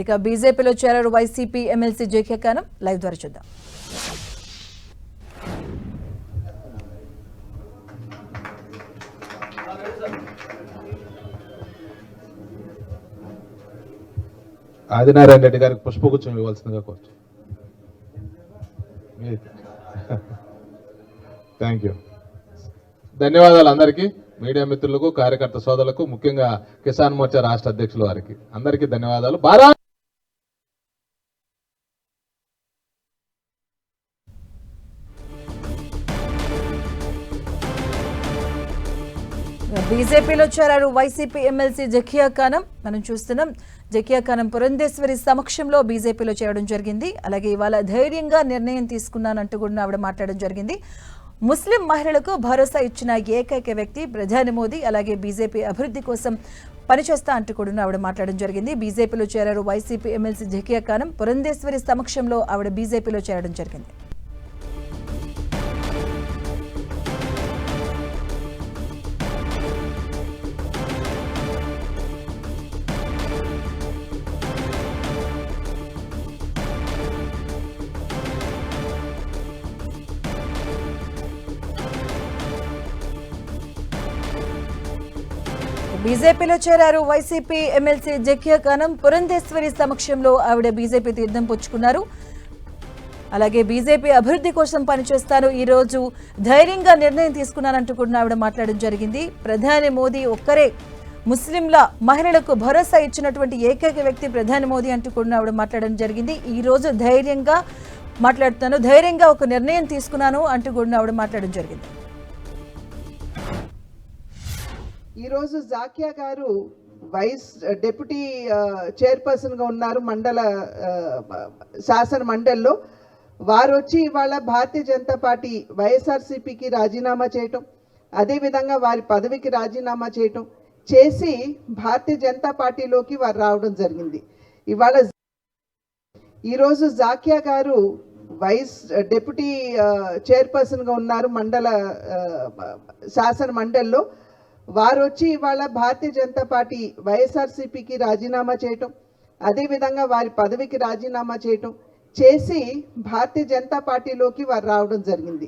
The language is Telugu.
ఇక బీజేపీలో చేరారు వైసీపీ ఎమ్మెల్సీ జేకే కానం. లైవ్ ద్వారా చూద్దాం. ఆదినారాయణ రెడ్డి గారికి పుష్పగుచ్చం ఇవ్వాల్సిందిగా కోరుచు. Thank you. ధన్యవాదాలు అందరికీ, మీడియా మిత్రులకు, కార్యకర్త సోదరులకు, ముఖ్యంగా కిసాన్ మోర్చా రాష్ట్ర అధ్యక్షుల వారికి అందరికీ ధన్యవాదాలు. బీజేపీలో చేరారు వైసీపీ ఎమ్మెల్సీ జకియా కానం. మనం చూస్తున్నాం, జకియా కానం పురంధేశ్వరి సమక్షంలో బీజేపీలో చేరడం జరిగింది. అలాగే ఇవాళ ధైర్యంగా నిర్ణయం తీసుకున్నానంటూ కూడా ఆవిడ మాట్లాడడం జరిగింది. ముస్లిం మహిళలకు భరోసా ఇచ్చిన ఏకైక వ్యక్తి ప్రధాని మోదీ, అలాగే బీజేపీ అభివృద్ధి కోసం పనిచేస్తా అంటూ కూడా ఆవిడ మాట్లాడడం జరిగింది. బీజేపీలో చేరారు వైసీపీ ఎమ్మెల్సీ జకియా కానం. పురంధేశ్వరి సమక్షంలో ఆవిడ బీజేపీలో చేరడం జరిగింది. బీజేపీలో చేరారు వైసీపీ ఎమ్మెల్సీ జకియా కానం. పురంధేశ్వరి సమక్షంలో ఆవిడ బీజేపీ తీర్థం పుచ్చుకున్నారు. అలాగే బీజేపీ అభివృద్ధి కోసం పనిచేస్తాను, ఈ రోజు ధైర్యంగా నిర్ణయం తీసుకున్నానంటూ కూడా ఆవిడ మాట్లాడడం జరిగింది. ప్రధాని మోదీ ఒక్కరే ముస్లింల మహిళలకు భరోసా ఇచ్చినటువంటి ఏకైక వ్యక్తి ప్రధాని మోదీ అంటూ కూడా ఆవిడ మాట్లాడడం జరిగింది. ఈ రోజు ధైర్యంగా మాట్లాడుతాను, ధైర్యంగా ఒక నిర్ణయం తీసుకున్నాను అంటూ కూడా ఆవిడ మాట్లాడడం జరిగింది. ఈరోజు జాకియా గారు డిప్యూటీ చైర్పర్సన్గా ఉన్నారు మండల శాసన మండలిలో. వారు వచ్చి ఇవాళ భారతీయ జనతా పార్టీ వైఎస్ఆర్సీపీకి రాజీనామా చేయటం, అదేవిధంగా వారి పదవికి రాజీనామా చేయటం చేసి భారతీయ జనతా పార్టీలోకి వారు రావడం జరిగింది. ఈరోజు జాకియా గారు డిప్యూటీ చైర్పర్సన్గా ఉన్నారు మండల శాసన మండలిలో. వారు వచ్చి ఇవాళ భారతీయ జనతా పార్టీ వైఎస్ఆర్సీపీకి రాజీనామా చేయటం, అదేవిధంగా వారి పదవికి రాజీనామా చేయటం చేసి భారతీయ జనతా పార్టీలోకి వారు రావడం జరిగింది.